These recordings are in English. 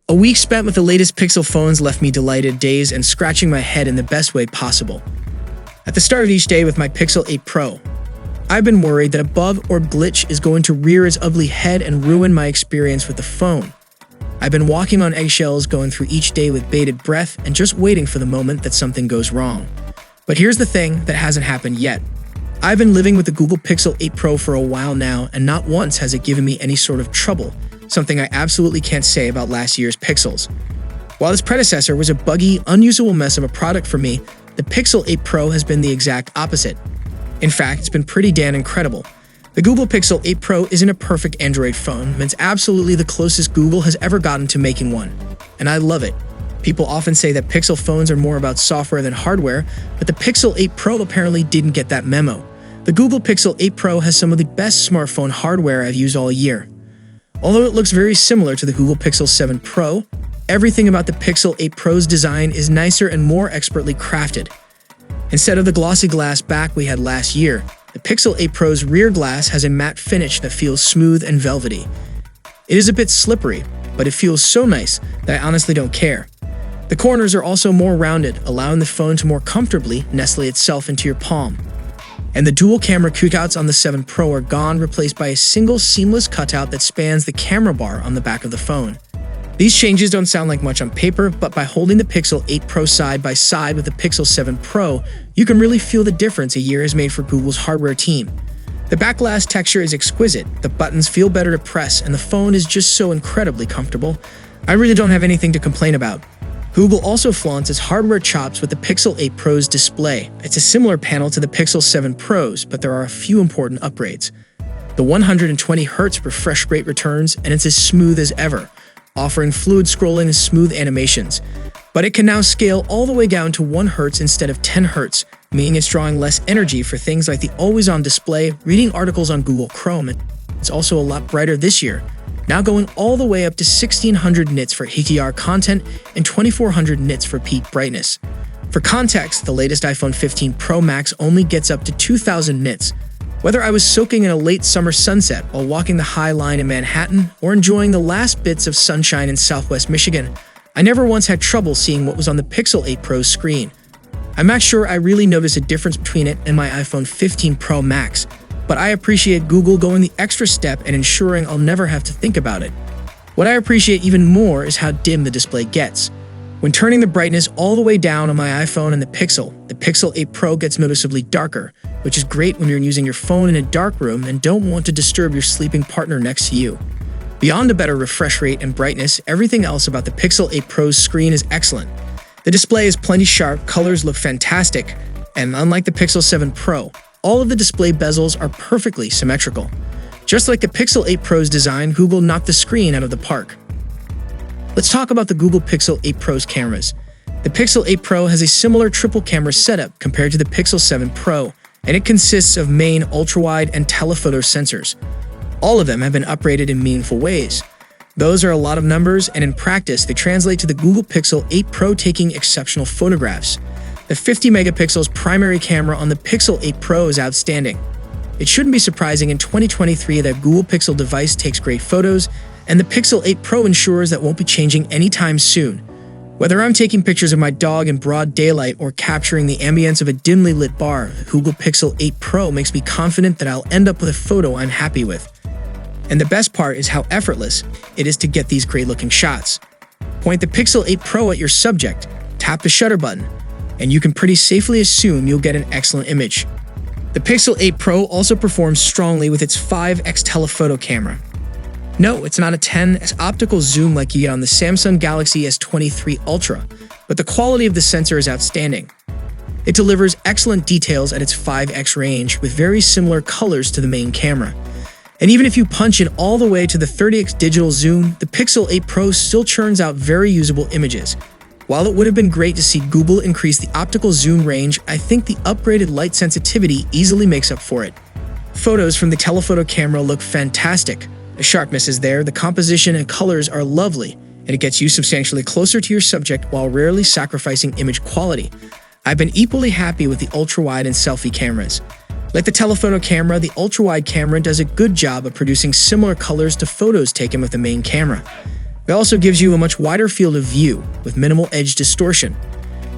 A week spent with the latest Pixel phones left me delighted, dazed, and scratching my head in the best way possible. At the start of each day with my Pixel 8 Pro, I've been worried that a bug or glitch is going to rear its ugly head and ruin my experience with the phone. I've been walking on eggshells, going through each day with bated breath and just waiting for the moment that something goes wrong. But here's the thing that hasn't happened yet. I've been living with the Google Pixel 8 Pro for a while now, and not once has it given me any sort of trouble, something I absolutely can't say about last year's Pixels. While its predecessor was a buggy, unusable mess of a product for me, the Pixel 8 Pro has been the exact opposite. In fact, it's been pretty damn incredible. The Google Pixel 8 Pro isn't a perfect Android phone, but it's absolutely the closest Google has ever gotten to making one. And I love it. People often say that Pixel phones are more about software than hardware, but the Pixel 8 Pro apparently didn't get that memo. The Google Pixel 8 Pro has some of the best smartphone hardware I've used all year. Although it looks very similar to the Google Pixel 7 Pro, everything about the Pixel 8 Pro's design is nicer and more expertly crafted. Instead of the glossy glass back we had last year, the Pixel 8 Pro's rear glass has a matte finish that feels smooth and velvety. It is a bit slippery, but it feels so nice that I honestly don't care. The corners are also more rounded, allowing the phone to more comfortably nestle itself into your palm. And the dual camera cutouts on the 7 Pro are gone, replaced by a single seamless cutout that spans the camera bar on the back of the phone. These changes don't sound like much on paper, but by holding the Pixel 8 Pro side by side with the Pixel 7 Pro, you can really feel the difference a year has made for Google's hardware team. The back glass texture is exquisite, the buttons feel better to press, and the phone is just so incredibly comfortable. I really don't have anything to complain about. Google also flaunts its hardware chops with the Pixel 8 Pro's display. It's a similar panel to the Pixel 7 Pro's, but there are a few important upgrades. The 120Hz refresh rate returns, and it's as smooth as ever, offering fluid scrolling and smooth animations. But it can now scale all the way down to 1 Hz instead of 10 Hz, meaning it's drawing less energy for things like the always-on display, reading articles on Google Chrome. It's also a lot brighter this year, now going all the way up to 1600 nits for HDR content and 2400 nits for peak brightness. For context, the latest iPhone 15 Pro Max only gets up to 2000 nits. Whether I was soaking in a late summer sunset while walking the High Line in Manhattan or enjoying the last bits of sunshine in Southwest Michigan, I never once had trouble seeing what was on the Pixel 8 Pro's screen. I'm not sure I really notice a difference between it and my iPhone 15 Pro Max, but I appreciate Google going the extra step and ensuring I'll never have to think about it. What I appreciate even more is how dim the display gets. When turning the brightness all the way down on my iPhone and the Pixel 8 Pro gets noticeably darker, which is great when you're using your phone in a dark room and don't want to disturb your sleeping partner next to you. Beyond a better refresh rate and brightness, everything else about the Pixel 8 Pro's screen is excellent. The display is plenty sharp, colors look fantastic, and unlike the Pixel 7 Pro, all of the display bezels are perfectly symmetrical. Just like the Pixel 8 Pro's design, Google knocked the screen out of the park. Let's talk about the Google Pixel 8 Pro's cameras. The Pixel 8 Pro has a similar triple camera setup compared to the Pixel 7 Pro, and it consists of main, ultra-wide, and telephoto sensors. All of them have been upgraded in meaningful ways. Those are a lot of numbers, and in practice, they translate to the Google Pixel 8 Pro taking exceptional photographs. The 50 megapixels primary camera on the Pixel 8 Pro is outstanding. It shouldn't be surprising in 2023 that Google Pixel device takes great photos, and the Pixel 8 Pro ensures that won't be changing anytime soon. Whether I'm taking pictures of my dog in broad daylight or capturing the ambience of a dimly lit bar, the Google Pixel 8 Pro makes me confident that I'll end up with a photo I'm happy with. And the best part is how effortless it is to get these great-looking shots. Point the Pixel 8 Pro at your subject, tap the shutter button, and you can pretty safely assume you'll get an excellent image. The Pixel 8 Pro also performs strongly with its 5x telephoto camera. No, it's not a 10x optical zoom like you get on the Samsung Galaxy S23 Ultra, but the quality of the sensor is outstanding. It delivers excellent details at its 5x range with very similar colors to the main camera. And even if you punch in all the way to the 30x digital zoom, the Pixel 8 Pro still churns out very usable images. While it would have been great to see Google increase the optical zoom range, I think the upgraded light sensitivity easily makes up for it. Photos from the telephoto camera look fantastic. The sharpness is there, the composition and colors are lovely, and it gets you substantially closer to your subject while rarely sacrificing image quality. I've been equally happy with the ultra-wide and selfie cameras. Like the telephoto camera, the ultra-wide camera does a good job of producing similar colors to photos taken with the main camera. It also gives you a much wider field of view with minimal edge distortion.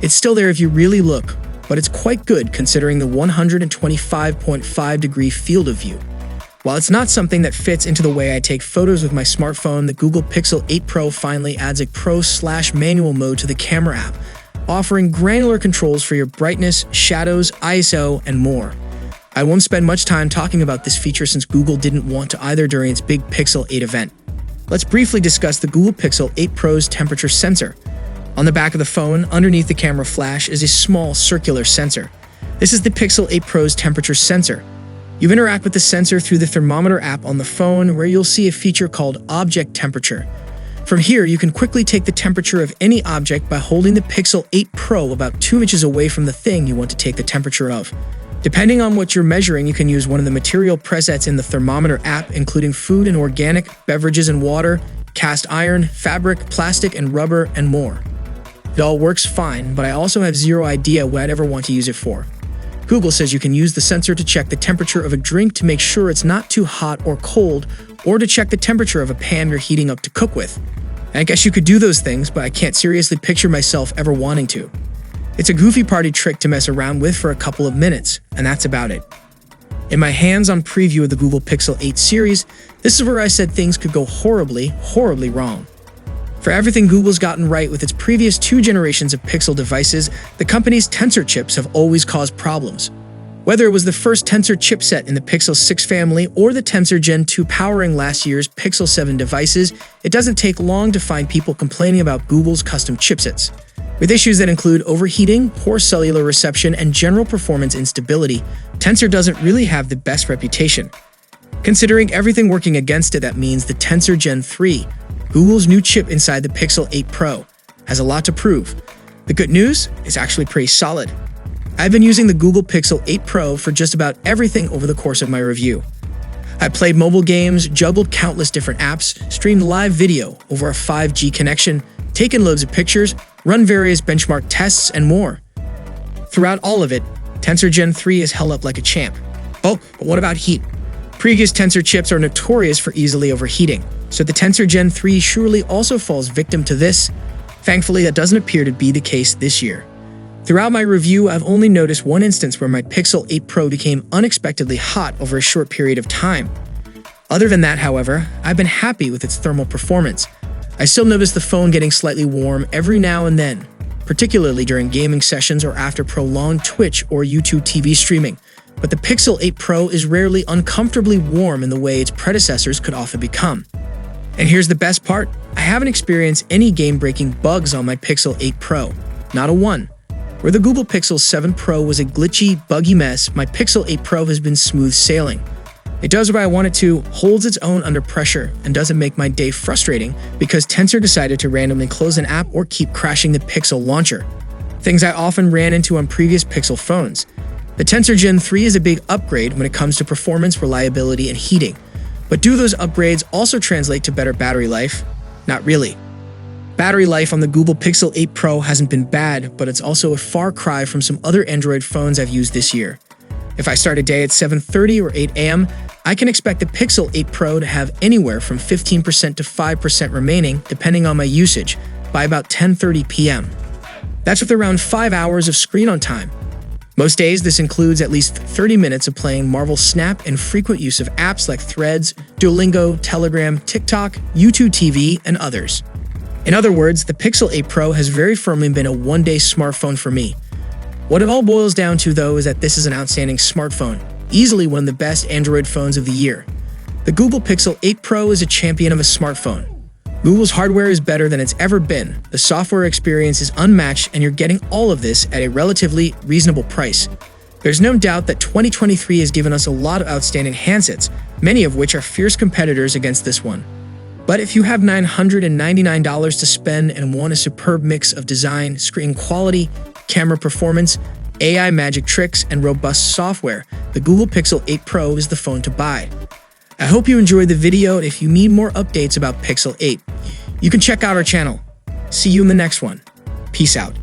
It's still there if you really look, but it's quite good considering the 125.5-degree field of view. While it's not something that fits into the way I take photos with my smartphone, the Google Pixel 8 Pro finally adds a pro/manual mode to the camera app, offering granular controls for your brightness, shadows, ISO, and more. I won't spend much time talking about this feature since Google didn't want to either during its big Pixel 8 event. Let's briefly discuss the Google Pixel 8 Pro's temperature sensor. On the back of the phone, underneath the camera flash, is a small circular sensor. This is the Pixel 8 Pro's temperature sensor. You interact with the sensor through the thermometer app on the phone, where you'll see a feature called Object Temperature. From here, you can quickly take the temperature of any object by holding the Pixel 8 Pro about 2 inches away from the thing you want to take the temperature of. Depending on what you're measuring, you can use one of the material presets in the thermometer app, including food and organic, beverages and water, cast iron, fabric, plastic and rubber, and more. It all works fine, but I also have zero idea what I'd ever want to use it for. Google says you can use the sensor to check the temperature of a drink to make sure it's not too hot or cold, or to check the temperature of a pan you're heating up to cook with. And I guess you could do those things, but I can't seriously picture myself ever wanting to. It's a goofy party trick to mess around with for a couple of minutes, and that's about it. In my hands-on preview of the Google Pixel 8 series, this is where I said things could go horribly, horribly wrong. For everything Google's gotten right with its previous 2 generations of Pixel devices, the company's Tensor chips have always caused problems. Whether it was the first Tensor chipset in the Pixel 6 family or the Tensor Gen 2 powering last year's Pixel 7 devices, it doesn't take long to find people complaining about Google's custom chipsets. With issues that include overheating, poor cellular reception, and general performance instability, Tensor doesn't really have the best reputation. Considering everything working against it, that means the Tensor Gen 3, Google's new chip inside the Pixel 8 Pro, has a lot to prove. The good news is actually pretty solid. I've been using the Google Pixel 8 Pro for just about everything over the course of my review. I played mobile games, juggled countless different apps, streamed live video over a 5G connection, taken loads of pictures, run various benchmark tests, and more. Throughout all of it, Tensor Gen 3 has held up like a champ. Oh, but what about heat? Previous Tensor chips are notorious for easily overheating, so the Tensor Gen 3 surely also falls victim to this. Thankfully, that doesn't appear to be the case this year. Throughout my review, I've only noticed one instance where my Pixel 8 Pro became unexpectedly hot over a short period of time. Other than that, however, I've been happy with its thermal performance. I still notice the phone getting slightly warm every now and then, particularly during gaming sessions or after prolonged Twitch or YouTube TV streaming. But the Pixel 8 Pro is rarely uncomfortably warm in the way its predecessors could often become. And here's the best part, I haven't experienced any game-breaking bugs on my Pixel 8 Pro. Not a one. Where the Google Pixel 7 Pro was a glitchy, buggy mess, my Pixel 8 Pro has been smooth sailing. It does what I want it to, holds its own under pressure, and doesn't make my day frustrating because Tensor decided to randomly close an app or keep crashing the Pixel launcher. Things I often ran into on previous Pixel phones. The Tensor Gen 3 is a big upgrade when it comes to performance, reliability, and heating. But do those upgrades also translate to better battery life? Not really. Battery life on the Google Pixel 8 Pro hasn't been bad, but it's also a far cry from some other Android phones I've used this year. If I start a day at 7:30 or 8 a.m., I can expect the Pixel 8 Pro to have anywhere from 15% to 5% remaining, depending on my usage, by about 10:30 p.m. That's with around 5 hours of screen on time. Most days, this includes at least 30 minutes of playing Marvel Snap and frequent use of apps like Threads, Duolingo, Telegram, TikTok, YouTube TV, and others. In other words, the Pixel 8 Pro has very firmly been a one-day smartphone for me. What it all boils down to, though, is that this is an outstanding smartphone, easily one of the best Android phones of the year. The Google Pixel 8 Pro is a champion of a smartphone. Google's hardware is better than it's ever been, the software experience is unmatched, and you're getting all of this at a relatively reasonable price. There's no doubt that 2023 has given us a lot of outstanding handsets, many of which are fierce competitors against this one. But if you have $999 to spend and want a superb mix of design, screen quality, camera performance, AI magic tricks, and robust software, the Google Pixel 8 Pro is the phone to buy. I hope you enjoyed the video, and if you need more updates about Pixel 8, you can check out our channel. See you in the next one. Peace out.